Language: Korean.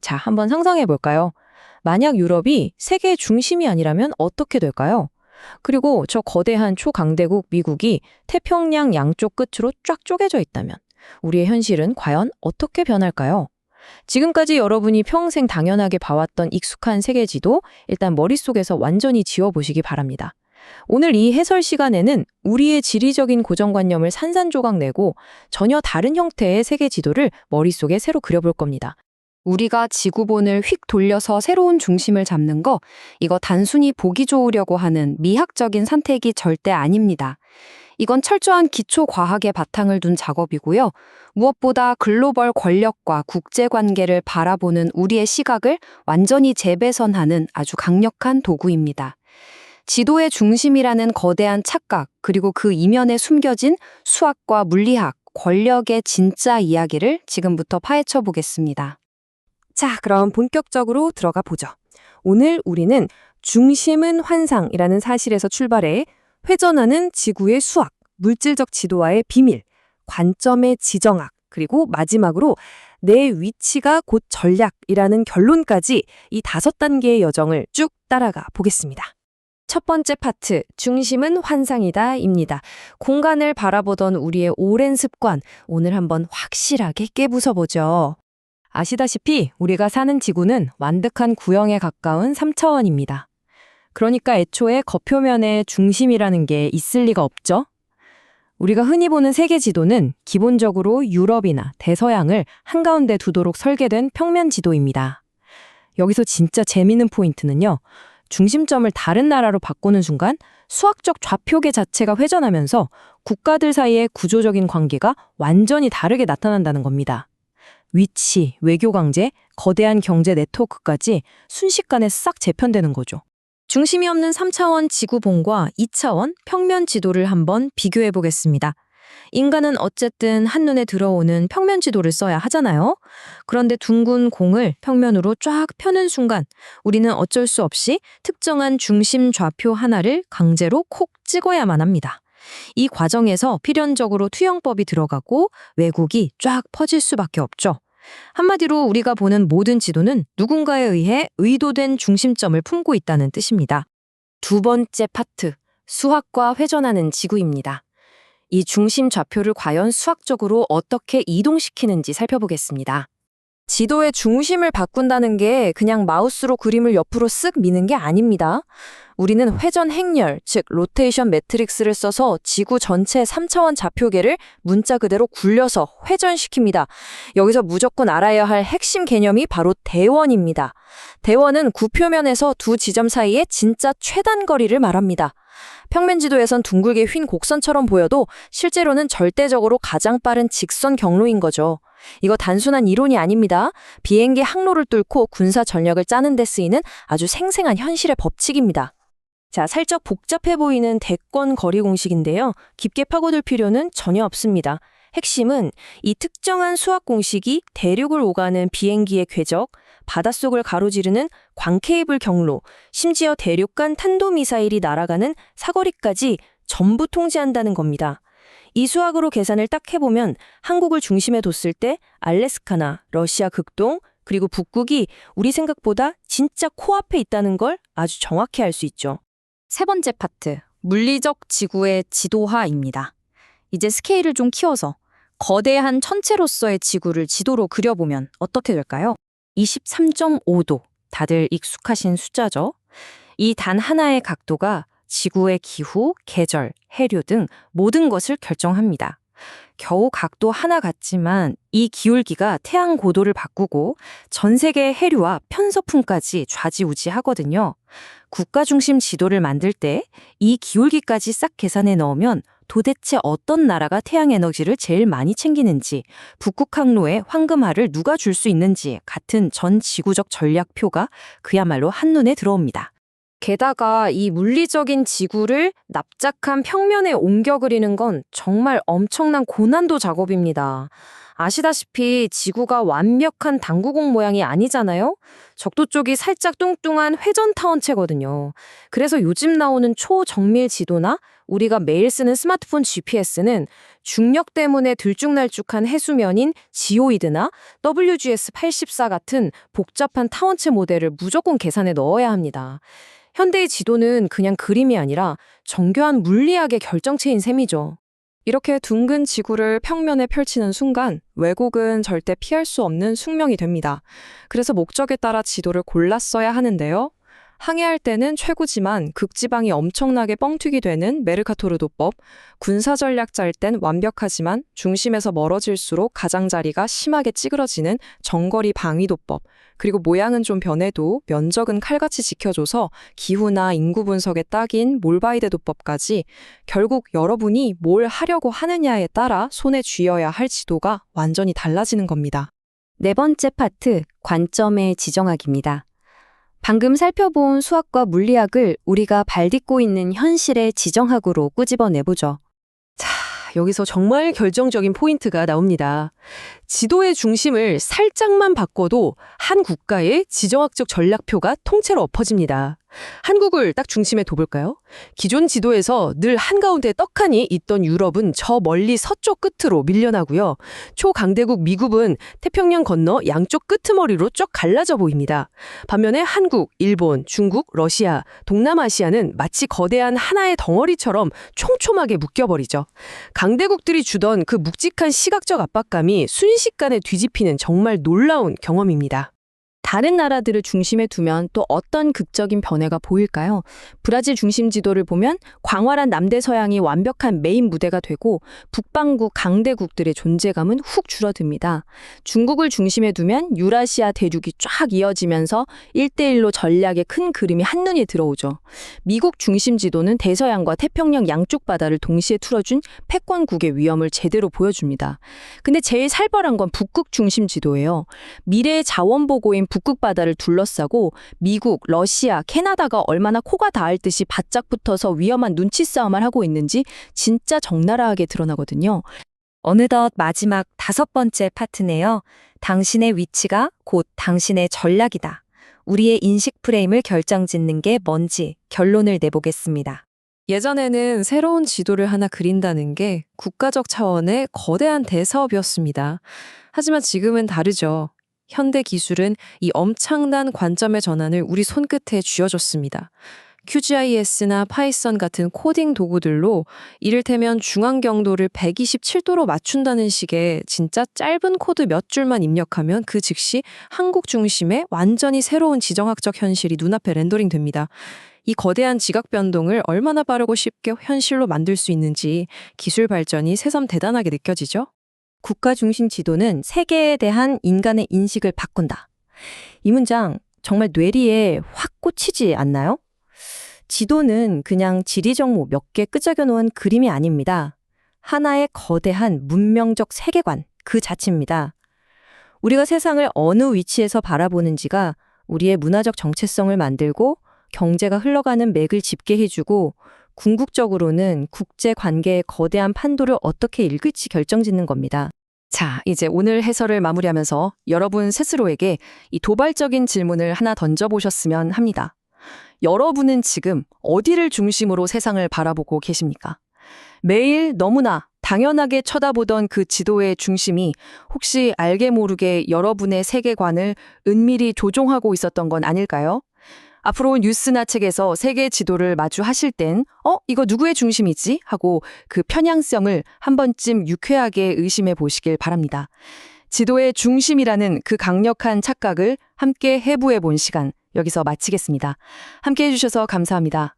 자, 한번 상상해 볼까요? 만약 유럽이 세계의 중심이 아니라면 어떻게 될까요? 그리고 저 거대한 초강대국 미국이 태평양 양쪽 끝으로 쫙 쪼개져 있다면 우리의 현실은 과연 어떻게 변할까요? 지금까지 여러분이 평생 당연하게 봐왔던 익숙한 세계지도 일단 머릿속에서 완전히 지워보시기 바랍니다. 오늘 이 해설 시간에는 우리의 지리적인 고정관념을 산산조각 내고 전혀 다른 형태의 세계 지도를 머릿속에 새로 그려볼 겁니다. 우리가 지구본을 휙 돌려서 새로운 중심을 잡는 거, 이거 단순히 보기 좋으려고 하는 미학적인 선택이 절대 아닙니다. 이건 철저한 기초 과학의 바탕을 둔 작업이고요. 무엇보다 글로벌 권력과 국제관계를 바라보는 우리의 시각을 완전히 재배선하는 아주 강력한 도구입니다. 지도의 중심이라는 거대한 착각, 그리고 그 이면에 숨겨진 수학과 물리학, 권력의 진짜 이야기를 지금부터 파헤쳐 보겠습니다. 자, 그럼 본격적으로 들어가 보죠. 오늘 우리는 중심은 환상이라는 사실에서 출발해 회전하는 지구의 수학, 물질적 지도와의 비밀, 관점의 지정학, 그리고 마지막으로 내 위치가 곧 전략이라는 결론까지 이 5단계의 여정을 쭉 따라가 보겠습니다. 첫 번째 파트, 중심은 환상이다입니다. 공간을 바라보던 우리의 오랜 습관, 오늘 한번 확실하게 깨부숴보죠. 아시다시피 우리가 사는 지구는 완득한 구형에 가까운 3차원입니다. 그러니까 애초에 겉표면에 중심이라는 게 있을 리가 없죠. 우리가 흔히 보는 세계 지도는 기본적으로 유럽이나 대서양을 한가운데 두도록 설계된 평면 지도입니다. 여기서 진짜 재미있는 포인트는요. 중심점을 다른 나라로 바꾸는 순간 수학적 좌표계 자체가 회전하면서 국가들 사이의 구조적인 관계가 완전히 다르게 나타난다는 겁니다. 위치, 외교 강제, 거대한 경제 네트워크까지 순식간에 싹 재편되는 거죠. 중심이 없는 3차원 지구본과 2차원 평면 지도를 한번 비교해 보겠습니다. 인간은 어쨌든 한눈에 들어오는 평면 지도를 써야 하잖아요. 그런데 둥근 공을 평면으로 쫙 펴는 순간 우리는 어쩔 수 없이 특정한 중심 좌표 하나를 강제로 콕 찍어야만 합니다. 이 과정에서 필연적으로 투영법이 들어가고 왜곡이 쫙 퍼질 수밖에 없죠. 한마디로 우리가 보는 모든 지도는 누군가에 의해 의도된 중심점을 품고 있다는 뜻입니다. 두 번째 파트, 수학과 회전하는 지구입니다. 이 중심 좌표를 과연 수학적으로 어떻게 이동시키는지 살펴보겠습니다. 지도의 중심을 바꾼다는 게 그냥 마우스로 그림을 옆으로 쓱 미는 게 아닙니다. 우리는 회전 행렬, 즉 로테이션 매트릭스를 써서 지구 전체 3차원 좌표계를 문자 그대로 굴려서 회전시킵니다. 여기서 무조건 알아야 할 핵심 개념이 바로 대원입니다. 대원은 구표면에서 두 지점 사이의 진짜 최단 거리를 말합니다. 평면 지도에선 둥글게 휜 곡선처럼 보여도 실제로는 절대적으로 가장 빠른 직선 경로인 거죠. 이거 단순한 이론이 아닙니다. 비행기 항로를 뚫고 군사 전력을 짜는 데 쓰이는 아주 생생한 현실의 법칙입니다. 자, 살짝 복잡해 보이는 대권 거리 공식인데요. 깊게 파고들 필요는 전혀 없습니다. 핵심은 이 특정한 수학 공식이 대륙을 오가는 비행기의 궤적, 바닷속을 가로지르는 광케이블 경로, 심지어 대륙 간 탄도미사일이 날아가는 사거리까지 전부 통제한다는 겁니다. 이 수학으로 계산을 딱 해보면 한국을 중심에 뒀을 때 알래스카나 러시아 극동, 그리고 북극이 우리 생각보다 진짜 코앞에 있다는 걸 아주 정확히 알 수 있죠. 세 번째 파트, 물리적 지구의 지도화입니다. 이제 스케일을 좀 키워서 거대한 천체로서의 지구를 지도로 그려보면 어떻게 될까요? 23.5도, 다들 익숙하신 숫자죠? 이 단 하나의 각도가 지구의 기후, 계절, 해류 등 모든 것을 결정합니다. 겨우 각도 하나 같지만 이 기울기가 태양 고도를 바꾸고 전 세계의 해류와 편서풍까지 좌지우지하거든요. 국가 중심 지도를 만들 때 이 기울기까지 싹 계산해 넣으면 도대체 어떤 나라가 태양 에너지를 제일 많이 챙기는지, 북극 항로에 황금알을 누가 줄 수 있는지 같은 전 지구적 전략표가 그야말로 한눈에 들어옵니다. 게다가 이 물리적인 지구를 납작한 평면에 옮겨 그리는 건 정말 엄청난 고난도 작업입니다. 아시다시피 지구가 완벽한 당구공 모양이 아니잖아요? 적도 쪽이 살짝 뚱뚱한 회전 타원체거든요. 그래서 요즘 나오는 초정밀 지도나 우리가 매일 쓰는 스마트폰 GPS는 중력 때문에 들쭉날쭉한 해수면인 지오이드나 WGS-84 같은 복잡한 타원체 모델을 무조건 계산에 넣어야 합니다. 현대의 지도는 그냥 그림이 아니라 정교한 물리학의 결정체인 셈이죠. 이렇게 둥근 지구를 평면에 펼치는 순간 왜곡은 절대 피할 수 없는 숙명이 됩니다. 그래서 목적에 따라 지도를 골라 써야 하는데요. 항해할 때는 최고지만 극지방이 엄청나게 뻥튀기 되는 메르카토르 도법, 군사전략 짤 땐 완벽하지만 중심에서 멀어질수록 가장자리가 심하게 찌그러지는 정거리 방위 도법, 그리고 모양은 좀 변해도 면적은 칼같이 지켜줘서 기후나 인구 분석에 딱인 몰바이데 도법까지 결국 여러분이 뭘 하려고 하느냐에 따라 손에 쥐어야 할 지도가 완전히 달라지는 겁니다. 네 번째 파트, 관점의 지정학입니다. 방금 살펴본 수학과 물리학을 우리가 발딛고 있는 현실의 지정학으로 꾸집어내보죠. 자, 여기서 정말 결정적인 포인트가 나옵니다. 지도의 중심을 살짝만 바꿔도 한 국가의 지정학적 전략표가 통째로 엎어집니다. 한국을 딱 중심에 둬볼까요? 기존 지도에서 늘 한가운데 떡하니 있던 유럽은 저 멀리 서쪽 끝으로 밀려나고요. 초강대국 미국은 태평양 건너 양쪽 끄트머리로 쭉 갈라져 보입니다. 반면에 한국, 일본, 중국, 러시아, 동남아시아는 마치 거대한 하나의 덩어리처럼 촘촘하게 묶여버리죠. 강대국들이 주던 그 묵직한 시각적 압박감이 순식간에 뒤집히는 정말 놀라운 경험입니다. 다른 나라들을 중심에 두면 또 어떤 극적인 변화가 보일까요? 브라질 중심 지도를 보면 광활한 남대서양이 완벽한 메인 무대가 되고 북반구 강대국들의 존재감은 훅 줄어듭니다. 중국을 중심에 두면 유라시아 대륙이 쫙 이어지면서 1대1로 전략의 큰 그림이 한눈에 들어오죠. 미국 중심 지도는 대서양과 태평양 양쪽 바다를 동시에 틀어준 패권국의 위험을 제대로 보여줍니다. 근데 제일 살벌한 건 북극 중심 지도예요. 미래의 자원보고인 북극 바다를 둘러싸고 미국, 러시아, 캐나다가 얼마나 코가 닿을 듯이 바짝 붙어서 위험한 눈치 싸움을 하고 있는지 진짜 적나라하게 드러나거든요. 어느덧 마지막 5번째 파트네요. 당신의 위치가 곧 당신의 전략이다. 우리의 인식 프레임을 결정짓는 게 뭔지 결론을 내보겠습니다. 예전에는 새로운 지도를 하나 그린다는 게 국가적 차원의 거대한 대사업이었습니다. 하지만 지금은 다르죠. 현대 기술은 이 엄청난 관점의 전환을 우리 손끝에 쥐어줬습니다. QGIS나 파이썬 같은 코딩 도구들로 이를테면 중앙경도를 127도로 맞춘다는 식의 진짜 짧은 코드 몇 줄만 입력하면 그 즉시 한국 중심의 완전히 새로운 지정학적 현실이 눈앞에 렌더링 됩니다. 이 거대한 지각 변동을 얼마나 빠르고 쉽게 현실로 만들 수 있는지 기술 발전이 새삼 대단하게 느껴지죠? 국가 중심 지도는 세계에 대한 인간의 인식을 바꾼다. 이 문장 정말 뇌리에 확 꽂히지 않나요? 지도는 그냥 지리 정보 몇 개 끄적여 놓은 그림이 아닙니다. 하나의 거대한 문명적 세계관 그 자체입니다. 우리가 세상을 어느 위치에서 바라보는지가 우리의 문화적 정체성을 만들고 경제가 흘러가는 맥을 짚게 해주고 궁극적으로는 국제 관계의 거대한 판도를 어떻게 읽을지 결정짓는 겁니다. 자, 이제 오늘 해설을 마무리하면서 여러분 스스로에게 이 도발적인 질문을 하나 던져보셨으면 합니다. 여러분은 지금 어디를 중심으로 세상을 바라보고 계십니까? 매일 너무나 당연하게 쳐다보던 그 지도의 중심이 혹시 알게 모르게 여러분의 세계관을 은밀히 조종하고 있었던 건 아닐까요? 앞으로 뉴스나 책에서 세계 지도를 마주하실 땐 이거 누구의 중심이지? 하고 그 편향성을 한 번쯤 유쾌하게 의심해 보시길 바랍니다. 지도의 중심이라는 그 강력한 착각을 함께 해부해 본 시간 여기서 마치겠습니다. 함께 해주셔서 감사합니다.